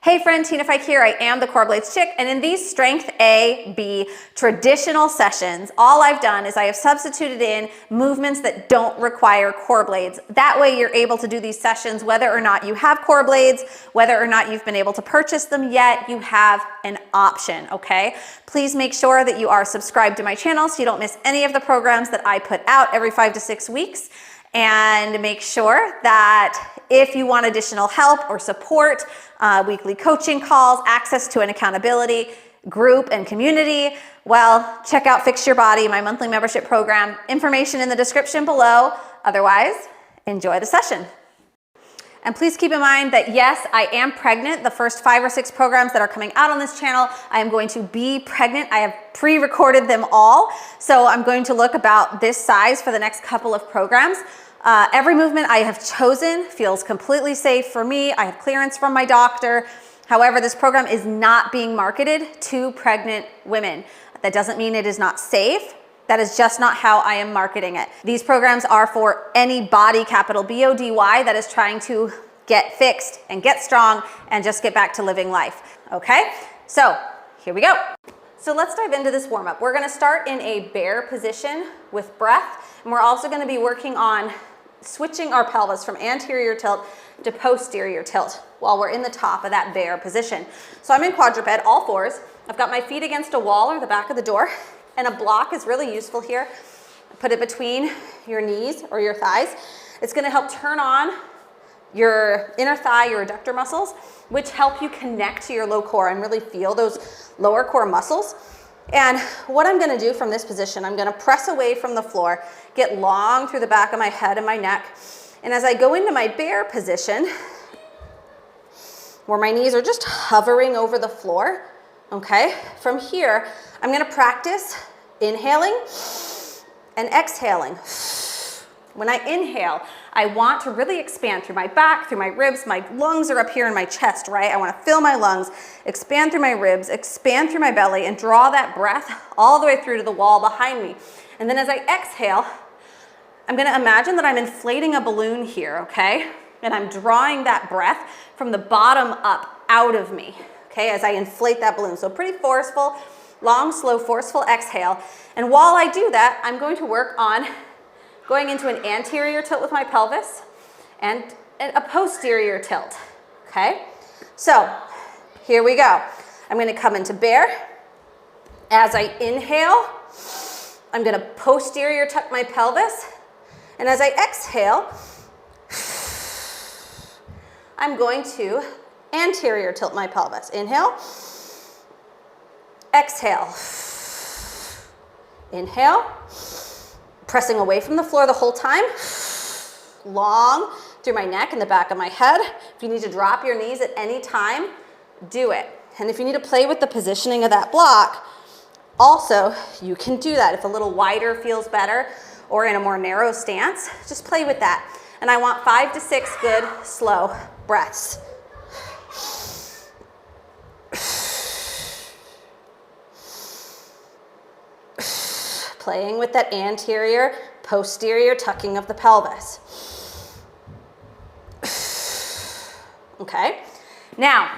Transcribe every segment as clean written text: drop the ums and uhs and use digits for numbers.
Hey friend, Tina Fike here. I am the Coreblades chick, and in these Strength A, B traditional sessions, all I've done is I have substituted in movements that don't require core blades. That way you're able to do these sessions whether or not you have core blades, whether or not you've been able to purchase them yet, you have an option, okay? Please make sure that you are subscribed to my channel so you don't miss any of the programs that I put out every 5 to 6 weeks. And make sure that if you want additional help or support, weekly coaching calls, access to an accountability group and community, well, check out Fix Your Body, my monthly membership program. Information in the description below. Otherwise, enjoy the session. And please keep in mind that yes, I am pregnant. The first 5 or 6 programs that are coming out on this channel, I am going to be pregnant. I have pre-recorded them all. So I'm going to look about this size for the next couple of programs. Every movement I have chosen feels completely safe for me. I have clearance from my doctor. However, this program is not being marketed to pregnant women. That doesn't mean it is not safe. That is just not how I am marketing it. These programs are for any body, capital B-O-D-Y, that is trying to get fixed and get strong and just get back to living life. Okay, so here we go. So let's dive into this warm-up. We're gonna start in a bear position with breath, and we're also gonna be working on switching our pelvis from anterior tilt to posterior tilt while we're in the top of that bear position. So I'm in quadruped, all fours. I've got my feet against a wall or the back of the door, and a block is really useful here. Put it between your knees or your thighs. It's gonna help turn on your inner thigh, your adductor muscles, which help you connect to your low core and really feel those lower core muscles. And what I'm gonna do from this position, I'm gonna press away from the floor, get long through the back of my head and my neck. And as I go into my bear position, where my knees are just hovering over the floor, okay? From here, I'm gonna practice inhaling and exhaling. When I inhale, I want to really expand through my back, through my ribs. My lungs are up here in my chest, right? I want to fill my lungs, expand through my ribs, expand through my belly, and draw that breath all the way through to the wall behind me. And then as I exhale, I'm going to imagine that I'm inflating a balloon here, okay? And I'm drawing that breath from the bottom up out of me, okay, as I inflate that balloon. So pretty forceful, long, slow, forceful exhale. And while I do that, I'm going to work on going into an anterior tilt with my pelvis and a posterior tilt, okay? So here we go. I'm gonna come into bear. As I inhale, I'm gonna posterior tuck my pelvis. And as I exhale, I'm going to anterior tilt my pelvis. Inhale, exhale, inhale, pressing away from the floor the whole time, long through my neck and the back of my head. If you need to drop your knees at any time, do it. And if you need to play with the positioning of that block, also, you can do that. If a little wider feels better or in a more narrow stance, just play with that. And I want 5 to 6 good, slow breaths. Playing with that anterior, posterior tucking of the pelvis. Okay, now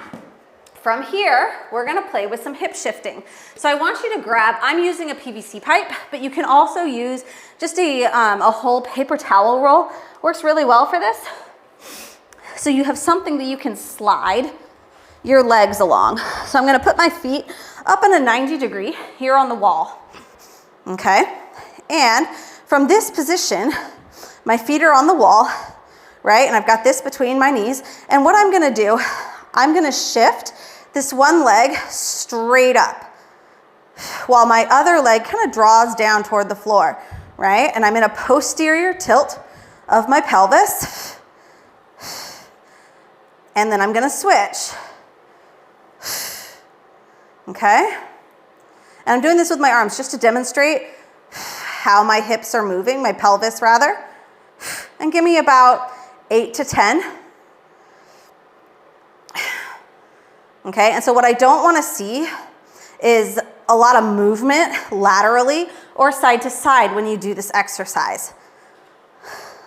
from here, we're gonna play with some hip shifting. So I want you to grab, I'm using a PVC pipe, but you can also use just a whole paper towel roll. Works really well for this. So you have something that you can slide your legs along. So I'm gonna put my feet up in a 90 degree here on the wall. Okay, and from this position, my feet are on the wall, right? And I've got this between my knees. And what I'm gonna do, I'm gonna shift this one leg straight up while my other leg kind of draws down toward the floor, right? And I'm in a posterior tilt of my pelvis. And then I'm gonna switch. Okay? And I'm doing this with my arms just to demonstrate how my hips are moving, my pelvis rather. And give me about 8 to 10. Okay, and so what I don't want to see is a lot of movement laterally or side to side when you do this exercise.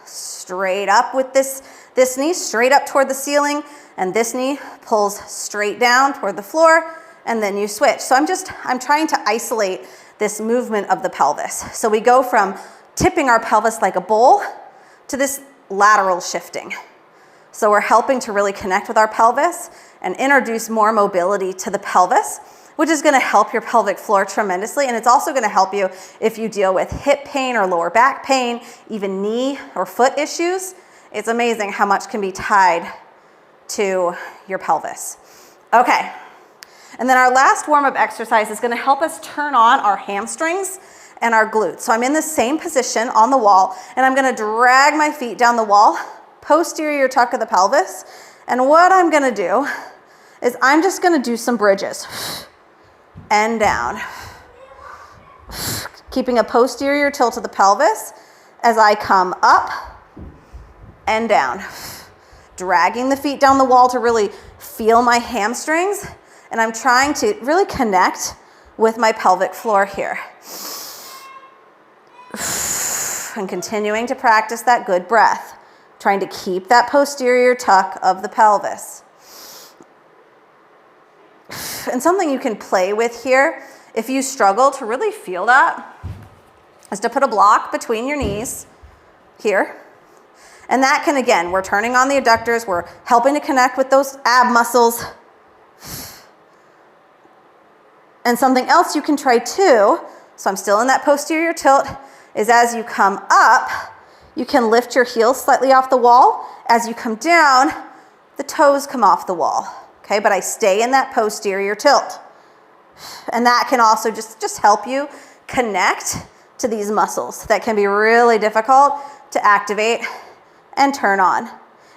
Straight up with this This knee straight up toward the ceiling, and this knee pulls straight down toward the floor, and then you switch. So I'm trying to isolate this movement of the pelvis. So we go from tipping our pelvis like a bowl to this lateral shifting. So we're helping to really connect with our pelvis and introduce more mobility to the pelvis, which is going to help your pelvic floor tremendously. And it's also going to help you if you deal with hip pain or lower back pain, even knee or foot issues. It's amazing how much can be tied to your pelvis. Okay. And then our last warm-up exercise is going to help us turn on our hamstrings and our glutes. So I'm in the same position on the wall, and I'm going to drag my feet down the wall, posterior tuck of the pelvis. And what I'm going to do is I'm just going to do some bridges and down, keeping a posterior tilt of the pelvis as I come up and down, dragging the feet down the wall to really feel my hamstrings. And I'm trying to really connect with my pelvic floor here. And continuing to practice that good breath, trying to keep that posterior tuck of the pelvis. And something you can play with here, if you struggle to really feel that, is to put a block between your knees here. And that can, again, we're turning on the adductors, we're helping to connect with those ab muscles. And something else you can try too, so I'm still in that posterior tilt, is as you come up, you can lift your heels slightly off the wall. As you come down, the toes come off the wall, okay? But I stay in that posterior tilt. And that can also just help you connect to these muscles that can be really difficult to activate and turn on.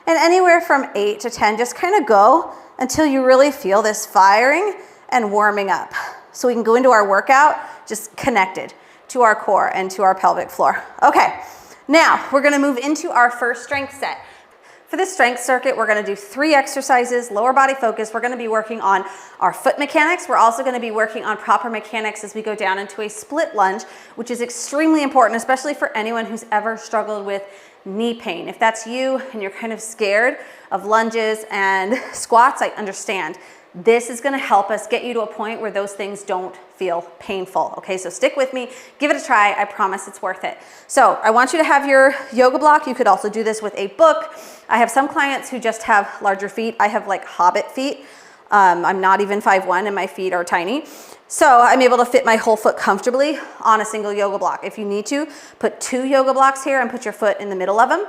And anywhere from 8 to 10, just kind of go until you really feel this firing and warming up. So we can go into our workout just connected to our core and to our pelvic floor. Okay, now we're gonna move into our first strength set. For this strength circuit, we're gonna do 3 exercises, lower body focus. We're gonna be working on our foot mechanics. We're also gonna be working on proper mechanics as we go down into a split lunge, which is extremely important, especially for anyone who's ever struggled with knee pain. If that's you and you're kind of scared of lunges and squats, I understand. This is gonna help us get you to a point where those things don't feel painful, okay? So stick with me, give it a try, I promise it's worth it. So I want you to have your yoga block. You could also do this with a book. I have some clients who just have larger feet. I have like hobbit feet. I'm not even 5'1" and my feet are tiny. So I'm able to fit my whole foot comfortably on a single yoga block. If you need to, put 2 yoga blocks here and put your foot in the middle of them,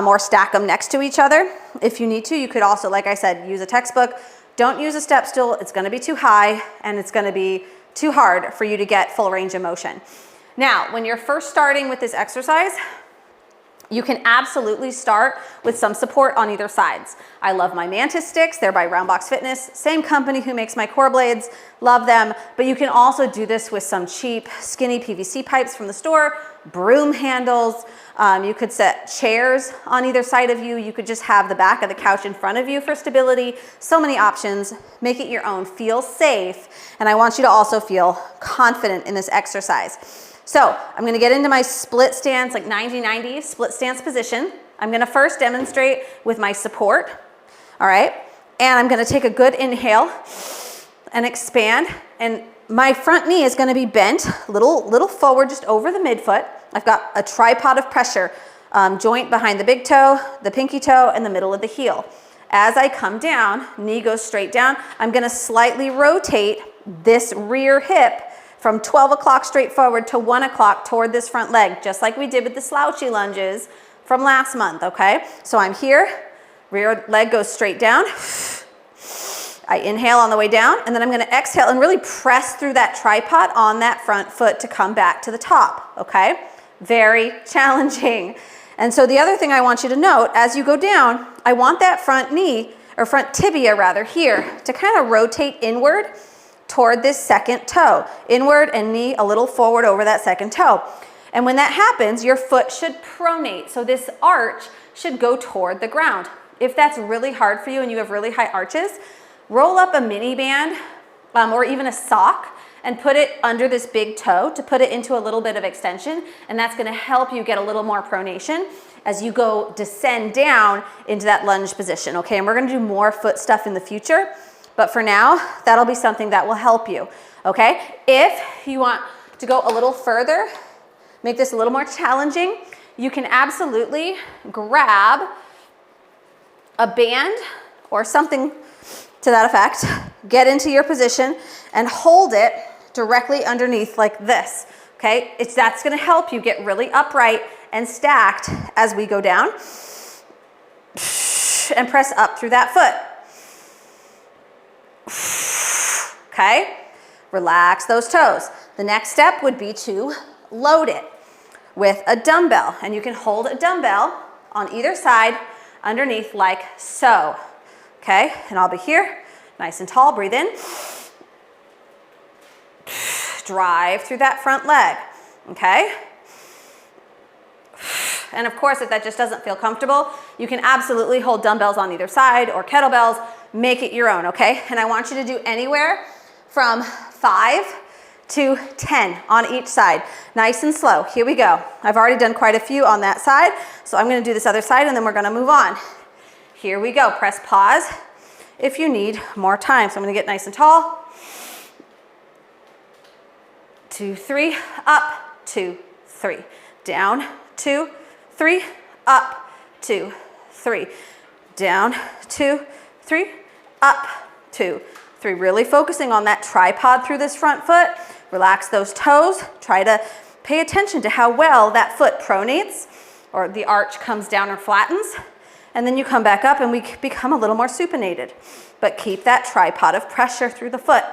or stack them next to each other. If you need to, you could also, like I said, use a textbook. Don't use a step stool. It's going to be too high and it's going to be too hard for you to get full range of motion. Now, when you're first starting with this exercise, you can absolutely start with some support on either sides. I love my Mantis sticks. They're by Roundbox Fitness, same company who makes my Coreblades. Love them. But you can also do this with some cheap, skinny PVC pipes from the store, broom handles. You could set chairs on either side of you. You could just have the back of the couch in front of you for stability. So many options. Make it your own. Feel safe. And I want you to also feel confident in this exercise. So I'm going to get into my split stance, like 90-90 split stance position. I'm going to first demonstrate with my support. All right. And I'm going to take a good inhale and expand. And my front knee is going to be bent a little forward, just over the midfoot. I've got a tripod of pressure joint behind the big toe, the pinky toe, and the middle of the heel. As I come down, knee goes straight down. I'm going to slightly rotate this rear hip from 12 o'clock straight forward to 1 o'clock toward this front leg, just like we did with the slouchy lunges from last month, okay? So I'm here, rear leg goes straight down. I inhale on the way down, and then I'm gonna exhale and really press through that tripod on that front foot to come back to the top, okay? Very challenging. And so the other thing I want you to note, as you go down, I want that front knee, or front tibia rather, here, to kind of rotate inward toward this second toe, inward and knee a little forward over that second toe. And when that happens, your foot should pronate. So this arch should go toward the ground. If that's really hard for you and you have really high arches, roll up a mini band or even a sock and put it under this big toe to put it into a little bit of extension. And that's gonna help you get a little more pronation. as you go descend down into that lunge position, okay? And we're gonna do more foot stuff in the future, but for now, that'll be something that will help you, okay? If you want to go a little further, make this a little more challenging, you can absolutely grab a band or something to that effect, get into your position and hold it directly underneath like this, okay? That's gonna help you get really upright and stacked as we go down and press up through that foot. Okay, relax those toes. The next step would be to load it with a dumbbell, and you can hold a dumbbell on either side underneath like so. Okay, and I'll be here, nice and tall, breathe in. Drive through that front leg, okay? And of course, if that just doesn't feel comfortable, you can absolutely hold dumbbells on either side or kettlebells, make it your own, okay? And I want you to do anywhere from 5 to 10 on each side, nice and slow. Here we go. I've already done quite a few on that side, so I'm gonna do this other side and then we're gonna move on. Here we go, press pause if you need more time. So I'm gonna get nice and tall. 2, 3, up, 2, 3, down, 2, 3, up, 2, 3, down, 2, 3, up, 2, 3. Really focusing on that tripod through this front foot. Relax those toes. Try to pay attention to how well that foot pronates, or the arch comes down or flattens. And then you come back up and we become a little more supinated. But keep that tripod of pressure through the foot.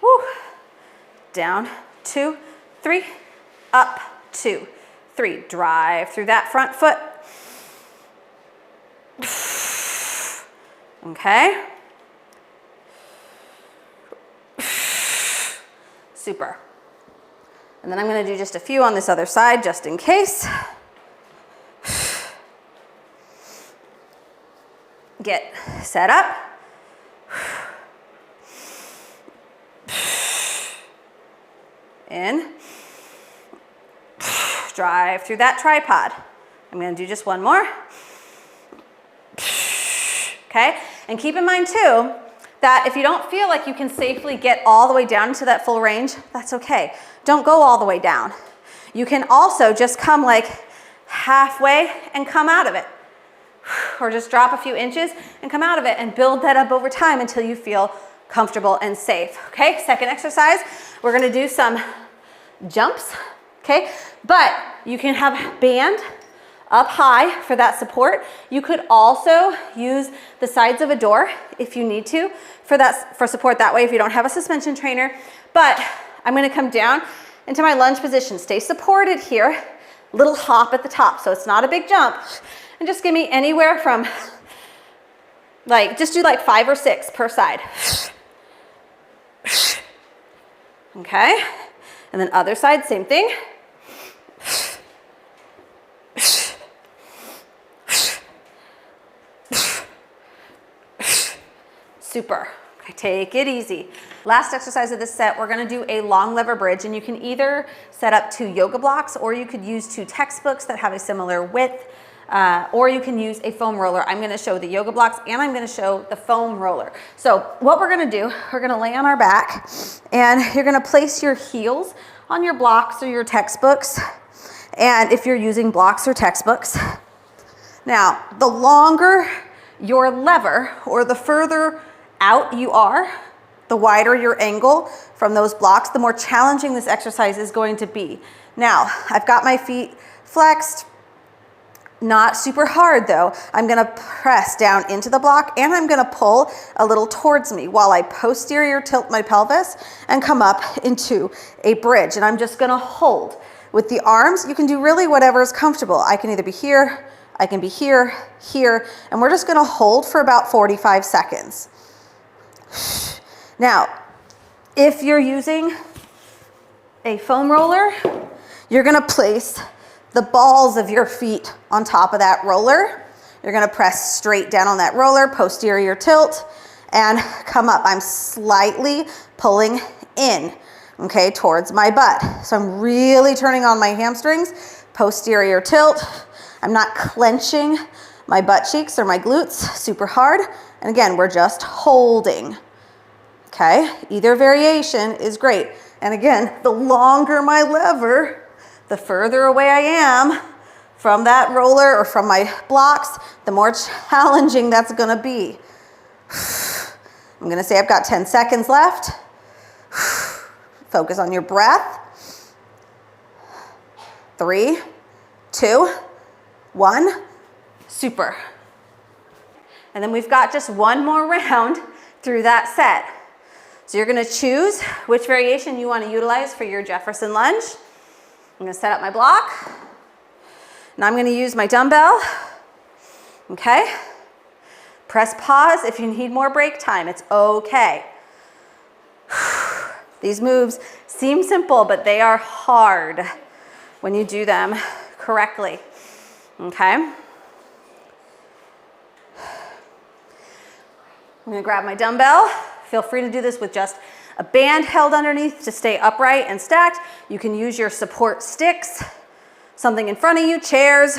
Woo. Down, 2, 3, up, 2, 3. Drive through that front foot. Okay. Super. And then I'm going to do just a few on this other side just in case. Get set up. In. Drive through that tripod. I'm going to do just one more. Okay? And keep in mind too, that if you don't feel like you can safely get all the way down to that full range, that's okay. Don't go all the way down. You can also just come like halfway and come out of it. Or just drop a few inches and come out of it and build that up over time until you feel comfortable and safe. Okay, second exercise, we're gonna do some jumps, okay? But you can have band up high for that support. You could also use the sides of a door if you need to for support that way if you don't have a suspension trainer. But I'm gonna come down into my lunge position. Stay supported here. Little hop at the top, so it's not a big jump. And just give me anywhere from just do like 5 or 6 per side. Okay, and then other side, same thing. Super. Okay, take it easy. Last exercise of this set, we're gonna do a long lever bridge, and you can either set up 2 yoga blocks, or you could use 2 textbooks that have a similar width, or you can use a foam roller. I'm gonna show the yoga blocks and I'm gonna show the foam roller. So what we're gonna do, we're gonna lay on our back and you're gonna place your heels on your blocks or your textbooks. And if you're using blocks or textbooks, now the longer your lever or the further out you are, the wider your angle from those blocks, the more challenging this exercise is going to be. Now, I've got my feet flexed, not super hard though. I'm gonna press down into the block and I'm gonna pull a little towards me while I posterior tilt my pelvis and come up into a bridge. And I'm just gonna hold. With the arms, you can do really whatever is comfortable. I can either be here, I can be here, here, and we're just gonna hold for about 45 seconds. Now, if you're using a foam roller, you're gonna place the balls of your feet on top of that roller. You're gonna press straight down on that roller, posterior tilt, and come up. I'm slightly pulling in, okay, towards my butt. So I'm really turning on my hamstrings, posterior tilt. I'm not clenching my butt cheeks or my glutes super hard. And again, we're just holding. Okay, either variation is great. And again, the longer my lever, the further away I am from that roller or from my blocks, the more challenging that's gonna be. I'm gonna say I've got 10 seconds left. Focus on your breath. 3, 2, 1, super. And then we've got just one more round through that set. So you're gonna choose which variation you wanna utilize for your Jefferson lunge. I'm gonna set up my block. Now I'm gonna use my dumbbell, okay? Press pause if you need more break time, it's okay. These moves seem simple, but they are hard when you do them correctly, okay? I'm gonna grab my dumbbell. Feel free to do this with just a band held underneath to stay upright and stacked. You can use your support sticks, something in front of you, chairs,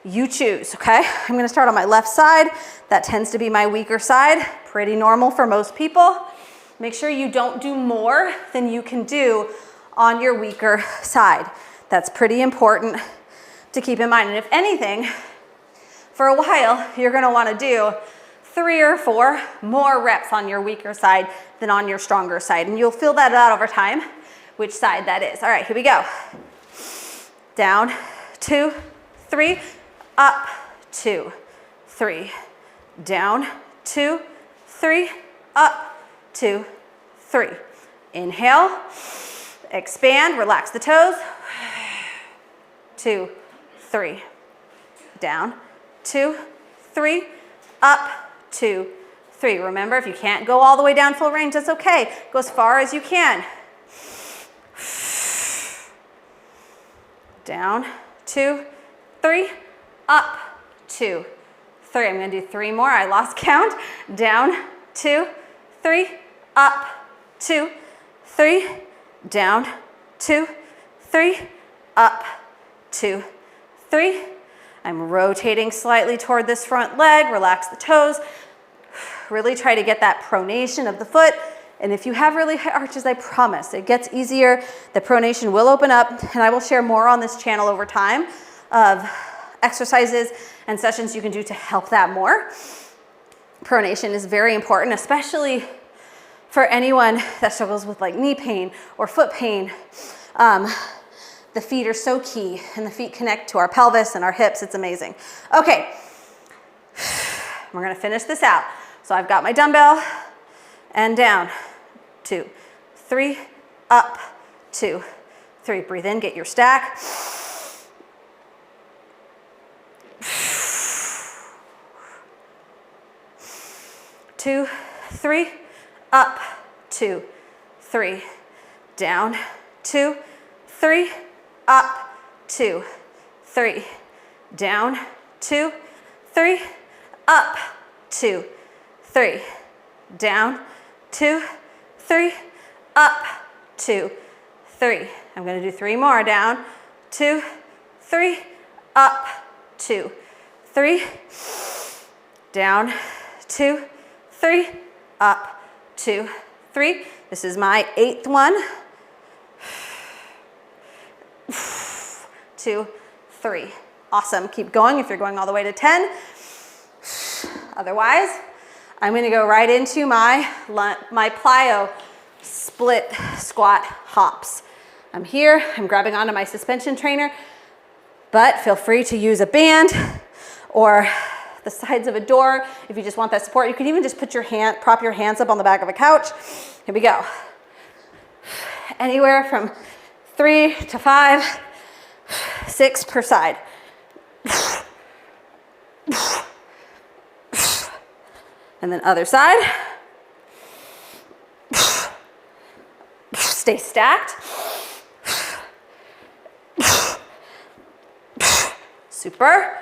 you choose, okay? I'm gonna start on my left side. That tends to be my weaker side, pretty normal for most people. Make sure you don't do more than you can do on your weaker side. That's pretty important to keep in mind. And if anything, for a while, you're gonna wanna do 3 or 4 more reps on your weaker side than on your stronger side. And you'll feel that out over time, which side that is. All right, here we go. Down, 2, 3, up, 2, 3, down, 2, 3, up, 2, 3. Inhale, expand, relax the toes. 2, 3, down, 2, 3, up, 2, 3. Remember, if you can't go all the way down full range, that's okay. Go as far as you can. Down, 2, 3, up, 2, 3. I'm gonna do 3 more. I lost count. Down, 2, 3, up, 2, 3, down, 2, 3, up, 2, 3. I'm rotating slightly toward this front leg. Relax the toes. Really try to get that pronation of the foot. And if you have really high arches, I promise it gets easier. The pronation will open up, and I will share more on this channel over time of exercises and sessions you can do to help that more. Pronation is very important, especially for anyone that struggles with like knee pain or foot pain. The feet are so key, and the feet connect to our pelvis and our hips. It's amazing. Okay, we're gonna finish this out. So I've got my dumbbell and down, 2, 3, up, 2, 3. Breathe in, get your stack. 2, 3, up, 2, 3, down, 2, 3, up, 2, 3, down, 2, 3, up, 2, 3, down, 2, 3, up, 2, 3. I'm going to do 3 more. Down, 2, 3, up, 2, 3, down, 2, 3, up, 2, 3. This is my 8th one. 2, 3. Awesome. Keep going if you're going all the way to 10. Otherwise, I'm going to go right into my plyo split squat hops. I'm here. I'm grabbing onto my suspension trainer, but feel free to use a band or the sides of a door if you just want that support. You can even just prop your hands up on the back of a couch. Here we go. Anywhere from 3 to 5, 6 per side. And then other side. Stay stacked. Super.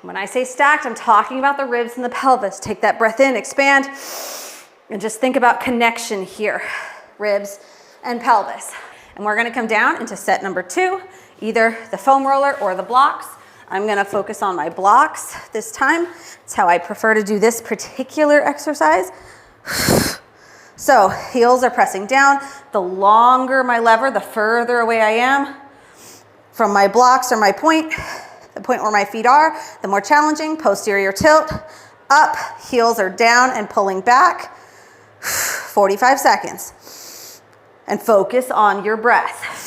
When I say stacked, I'm talking about the ribs and the pelvis. Take that breath in, expand, and just think about connection here. Ribs and pelvis. And we're gonna come down into set number 2. either the foam roller or the blocks. I'm gonna focus on my blocks this time. It's how I prefer to do this particular exercise. So heels are pressing down. The longer my lever, the further away I am from my blocks or my point, the point where my feet are, the more challenging. Posterior tilt, up, heels are down and pulling back. 45 seconds. And focus on your breath.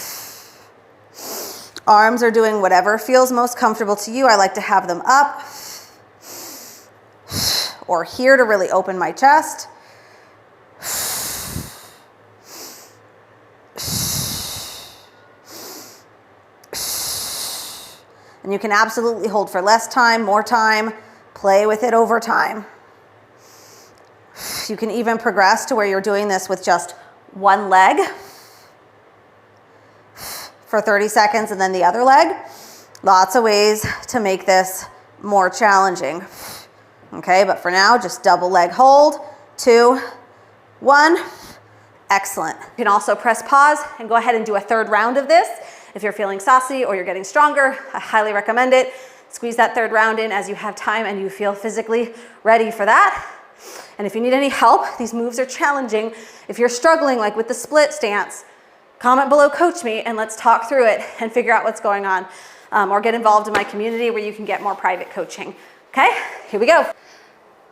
Arms are doing whatever feels most comfortable to you. I like to have them up or here to really open my chest. And you can absolutely hold for less time, more time, play with it over time. You can even progress to where you're doing this with just one leg for 30 seconds and then the other leg. Lots of ways to make this more challenging. Okay, but for now, just double leg hold, 2, 1. Excellent. You can also press pause and go ahead and do a third round of this. If you're feeling saucy or you're getting stronger, I highly recommend it. Squeeze that third round in as you have time and you feel physically ready for that. And if you need any help, these moves are challenging. If you're struggling, like with the split stance, comment below, coach me, and let's talk through it and figure out what's going on. Or get involved in my community where you can get more private coaching. Okay, here we go.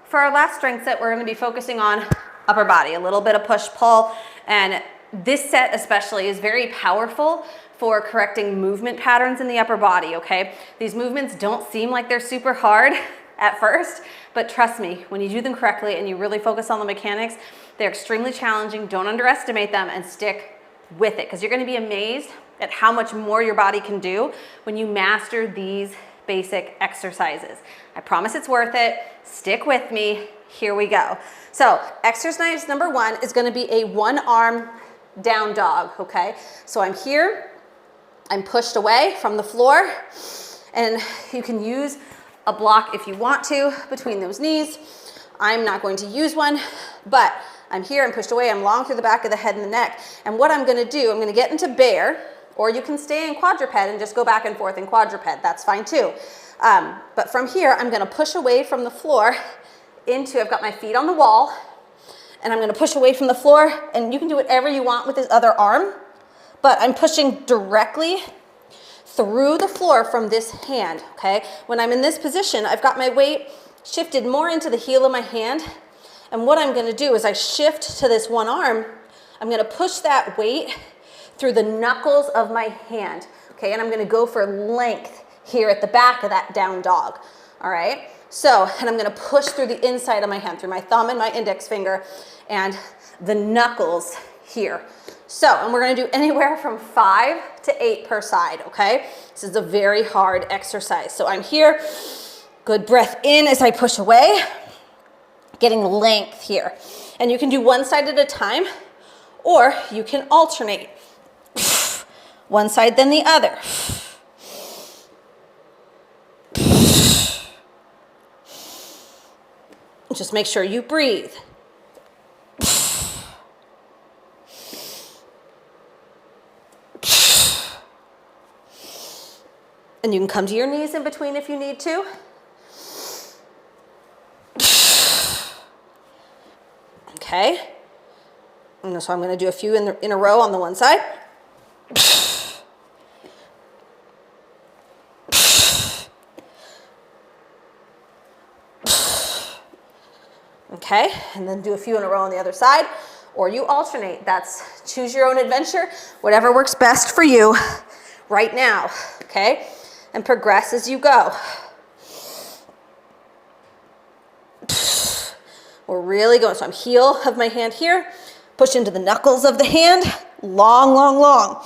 For our last strength set, we're gonna be focusing on upper body, a little bit of push-pull. And this set especially is very powerful for correcting movement patterns in the upper body, okay? These movements don't seem like they're super hard at first, but trust me, when you do them correctly and you really focus on the mechanics, they're extremely challenging. Don't underestimate them and stick with it, because you're gonna be amazed at how much more your body can do when you master these basic exercises. I promise it's worth it. Stick with me. Here we go. So exercise number 1 is gonna be a one arm down dog, okay? So I'm here, I'm pushed away from the floor, and you can use a block if you want to between those knees. I'm not going to use one, but I'm here, I'm pushed away, I'm long through the back of the head and the neck. And what I'm gonna do, I'm gonna get into bear, or you can stay in quadruped and just go back and forth in quadruped. That's fine too. But from here, I'm gonna push away from the floor into, I've got my feet on the wall, and I'm gonna push away from the floor, and you can do whatever you want with this other arm, but I'm pushing directly through the floor from this hand, okay? When I'm in this position, I've got my weight shifted more into the heel of my hand, and what I'm gonna do is I shift to this one arm, I'm gonna push that weight through the knuckles of my hand, okay? And I'm gonna go for length here at the back of that down dog, all right? So, and I'm gonna push through the inside of my hand, through my thumb and my index finger, and the knuckles here. So, and we're gonna do anywhere from 5 to 8 per side, okay? This is a very hard exercise. So I'm here, good breath in as I push away, getting length here. And you can do one side at a time, or you can alternate. One side then the other. Just make sure you breathe. And you can come to your knees in between if you need to. Okay. And so I'm going to do a few in a row on the one side. Okay, and then do a few in a row on the other side, or you alternate. That's choose your own adventure, whatever works best for you right now, okay? And progress as you go. We're really going, so I'm heel of my hand here, push into the knuckles of the hand, long, long, long.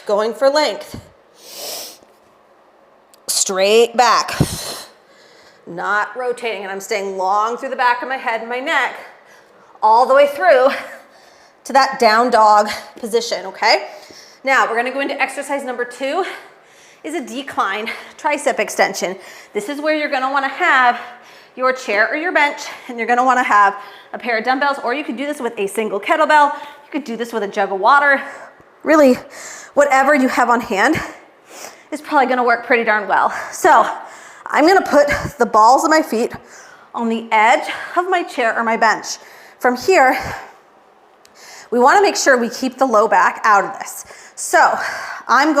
Going for length. Straight back. Not rotating, and I'm staying long through the back of my head and my neck, all the way through to that down dog position, okay? Now, we're gonna go into exercise number 2, is a decline tricep extension. This is where you're gonna wanna have your chair or your bench, and you're gonna wanna have a pair of dumbbells, or you could do this with a single kettlebell. You could do this with a jug of water, really whatever you have on hand is probably gonna work pretty darn well. So I'm gonna put the balls of my feet on the edge of my chair or my bench. From here, we wanna make sure we keep the low back out of this. So I've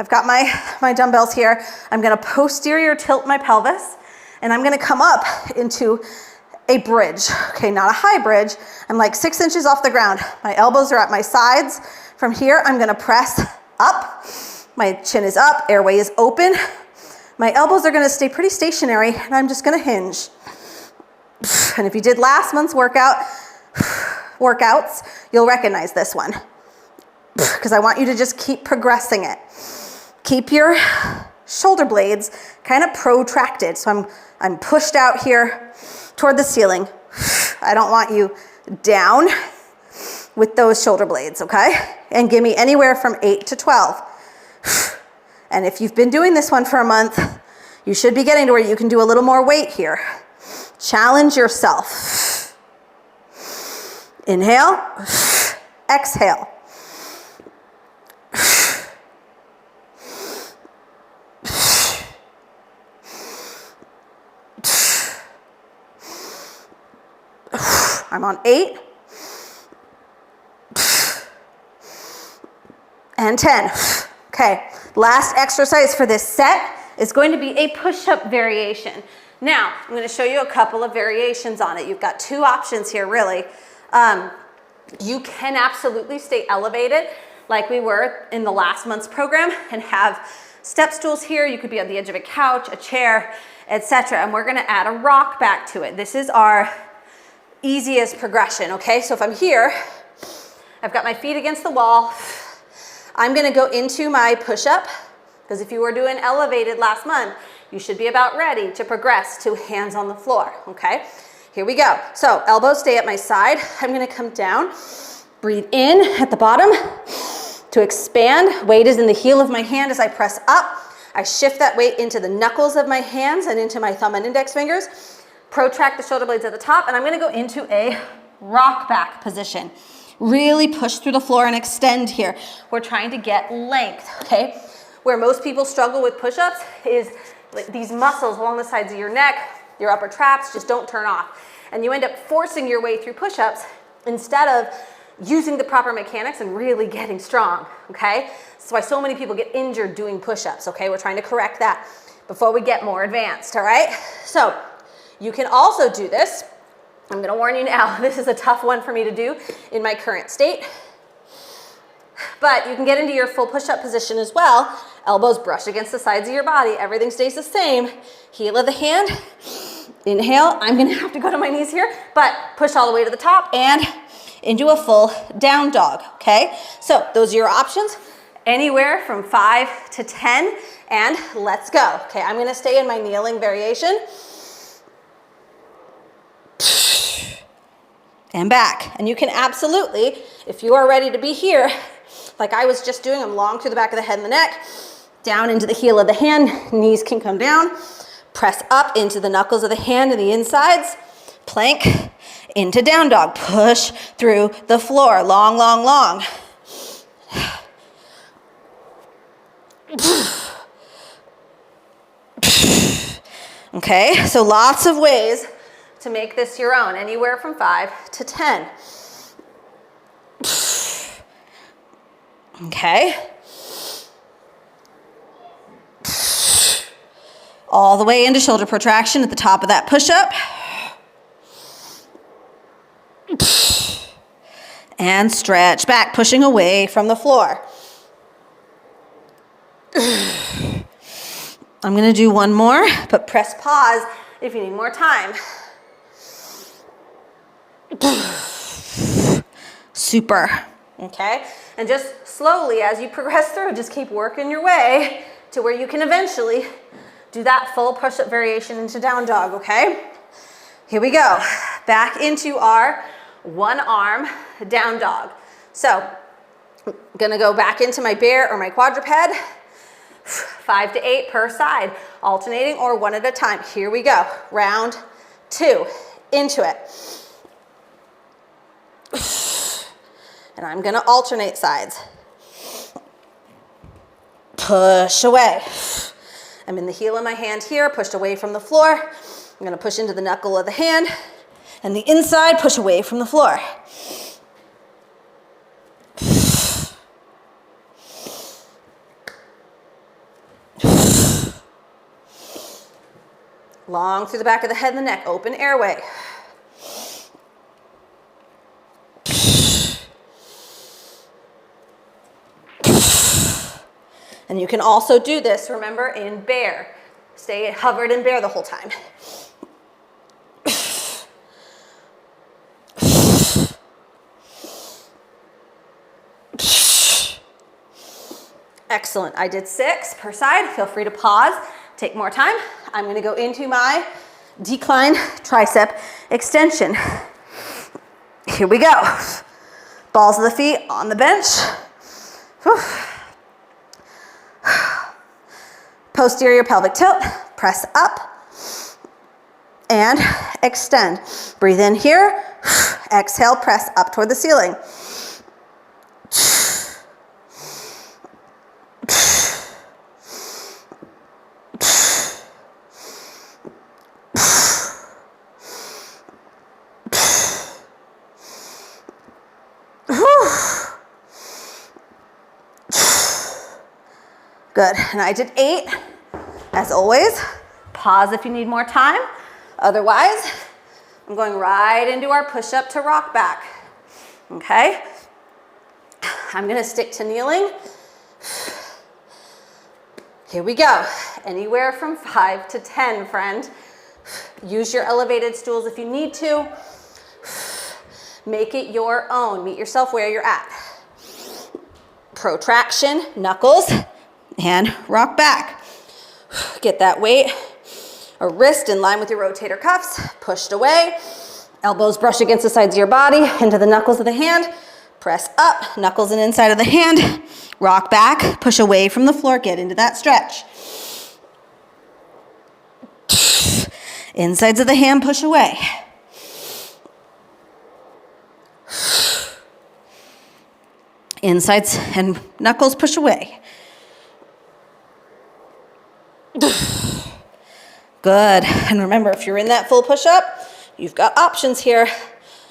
got my dumbbells here. I'm gonna posterior tilt my pelvis, and I'm gonna come up into a bridge. Okay, not a high bridge. I'm like 6 inches off the ground. My elbows are at my sides. From here, I'm gonna press up. My chin is up, airway is open. My elbows are gonna stay pretty stationary, and I'm just gonna hinge. And if you did last month's workouts, you'll recognize this one, because I want you to just keep progressing it. Keep your shoulder blades kind of protracted. So I'm pushed out here toward the ceiling. I don't want you down with those shoulder blades, okay? And give me anywhere from 8 to 12. And if you've been doing this one for a month, you should be getting to where you can do a little more weight here. Challenge yourself. Inhale, exhale. I'm on 8 and 10. Okay, last exercise for this set is going to be a push-up variation. Now, I'm going to show you a couple of variations on it. You've got 2 options here, really. You can absolutely stay elevated like we were in the last month's program and have step stools here. You could be on the edge of a couch, a chair, etc. And we're going to add a rock back to it. This is our easiest progression, okay? So if I'm here, I've got my feet against the wall. I'm gonna go into my push-up, because if you were doing elevated last month, you should be about ready to progress to hands on the floor, okay? Here we go. So elbows stay at my side. I'm gonna come down, breathe in at the bottom to expand. Weight is in the heel of my hand as I press up. I shift that weight into the knuckles of my hands and into my thumb and index fingers. Protract the shoulder blades at the top, and I'm gonna go into a rock back position. Really push through the floor and extend here. We're trying to get length, okay? Where most people struggle with push-ups is these muscles along the sides of your neck, your upper traps just don't turn off. And you end up forcing your way through push-ups instead of using the proper mechanics and really getting strong, okay? That's why so many people get injured doing push-ups, okay? We're trying to correct that before we get more advanced, all right? So you can also do this. I'm gonna warn you now, this is a tough one for me to do in my current state. But you can get into your full push-up position as well. Elbows brush against the sides of your body. Everything stays the same. Heel of the hand. Inhale. I'm gonna have to go to my knees here, but push all the way to the top and into a full down dog, okay? So those are your options. Anywhere from 5 to 10, and let's go. Okay, I'm gonna stay in my kneeling variation. And back. And you can absolutely, if you are ready to be here, like I was just doing, I'm long through the back of the head and the neck, down into the heel of the hand, knees can come down, press up into the knuckles of the hand and the insides, plank, into down dog, push through the floor, long, long, long. Okay, so lots of ways to make this your own, anywhere from 5 to 10. Okay. All the way into shoulder protraction at the top of that push-up. And stretch back, pushing away from the floor. I'm gonna do one more, but press pause if you need more time. Super, okay? And just slowly, as you progress through, just keep working your way to where you can eventually do that full push-up variation into down dog, okay? Here we go. Back into our one arm down dog. So I'm gonna go back into my bear or my quadruped, 5 to 8 per side, alternating or one at a time. Here we go. Round 2, into it. And I'm gonna alternate sides. Push away. I'm in the heel of my hand here, pushed away from the floor. I'm gonna push into the knuckle of the hand, and the inside, push away from the floor. Long through the back of the head and the neck, open airway. And you can also do this, remember, in bear. Stay hovered in bear the whole time. Excellent. I did 6 per side. Feel free to pause, take more time. I'm going to go into my decline tricep extension. Here we go. Balls of the feet on the bench. Whew. Posterior pelvic tilt, press up and extend. Breathe in here, exhale, press up toward the ceiling. Good, and I did 8. As always, pause if you need more time. Otherwise, I'm going right into our push-up to rock back. Okay? I'm gonna stick to kneeling. Here we go. Anywhere from 5 to 10, friend. Use your elevated stools if you need to. Make it your own. Meet yourself where you're at. Protraction, knuckles, and rock back. Get that weight or wrist in line with your rotator cuffs, pushed away. Elbows brush against the sides of your body, into the knuckles of the hand. Press up, knuckles and inside of the hand. Rock back, push away from the floor, get into that stretch. Insides of the hand, push away. Insides and knuckles, push away. Good. And remember, if you're in that full push-up, you've got options here,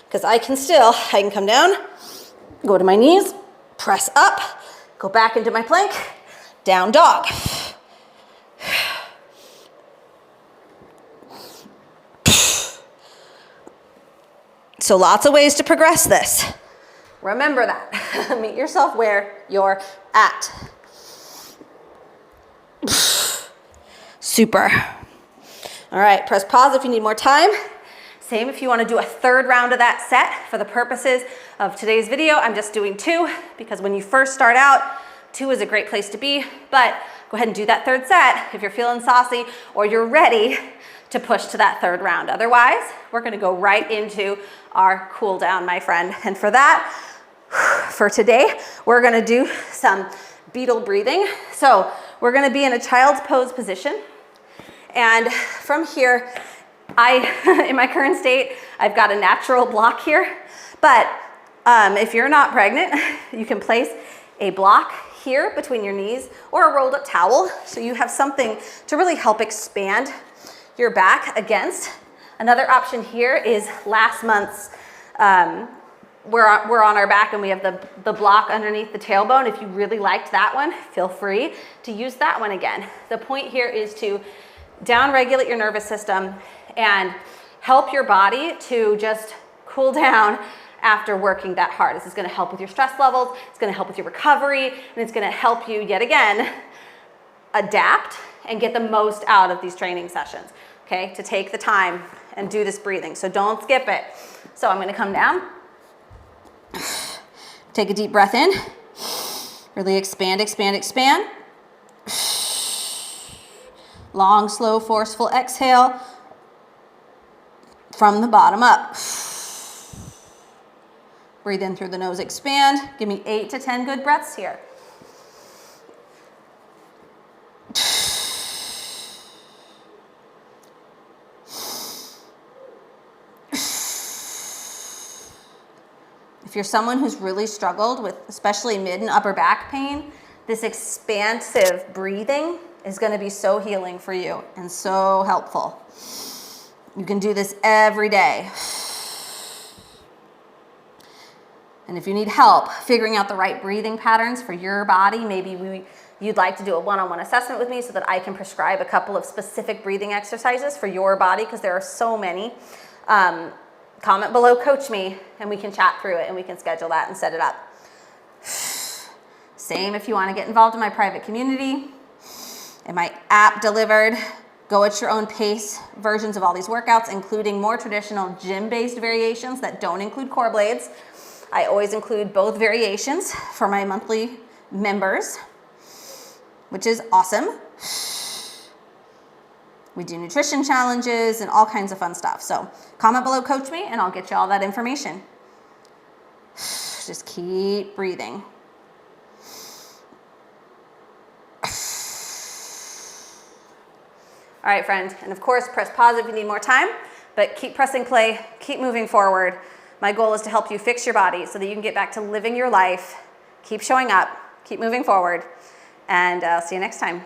because I can come down, go to my knees, press up, go back into my plank, down dog. So lots of ways to progress this. Remember that. Meet yourself where you're at. Super. All right, press pause if you need more time. Same if you want to do a 3rd round of that set. For the purposes of today's video, I'm just doing 2 because when you first start out, 2 is a great place to be, but go ahead and do that 3rd set if you're feeling saucy or you're ready to push to that 3rd round. Otherwise, we're going to go right into our cool down, my friend. And for that, for today, we're going to do some beetle breathing. So we're going to be in a child's pose position. And from here, in my current state, I've got a natural block here. But if you're not pregnant, you can place a block here between your knees or a rolled up towel. So you have something to really help expand your back against. Another option here is last month's, we're on our back and we have the block underneath the tailbone. If you really liked that one, feel free to use that one again. The point here is to down-regulate your nervous system and help your body to just cool down after working that hard. This is going to help with your stress levels, it's going to help with your recovery, and it's going to help you yet again adapt and get the most out of these training sessions, okay? To take the time and do this breathing. So don't skip it. So I'm going to come down. Take a deep breath in. Really expand, expand, expand. Long, slow, forceful exhale from the bottom up. Breathe in through the nose, expand. Give me 8 to 10 good breaths here. If you're someone who's really struggled with especially mid and upper back pain, this expansive breathing is going to be so healing for you and so helpful. You can do this every day. And if you need help figuring out the right breathing patterns for your body, maybe you'd like to do a one-on-one assessment with me so that I can prescribe a couple of specific breathing exercises for your body, because there are so many. Comment below, coach me, and we can chat through it and we can schedule that and set it up. Same if you want to get involved in my private community and my app delivered, go at your own pace versions of all these workouts, including more traditional gym-based variations that don't include core blades. I always include both variations for my monthly members, which is awesome. We do nutrition challenges and all kinds of fun stuff. So comment below, coach me, and I'll get you all that information. Just keep breathing. All right, friend. And of course, press pause if you need more time, but keep pressing play, keep moving forward. My goal is to help you fix your body so that you can get back to living your life. Keep showing up, keep moving forward, and I'll see you next time.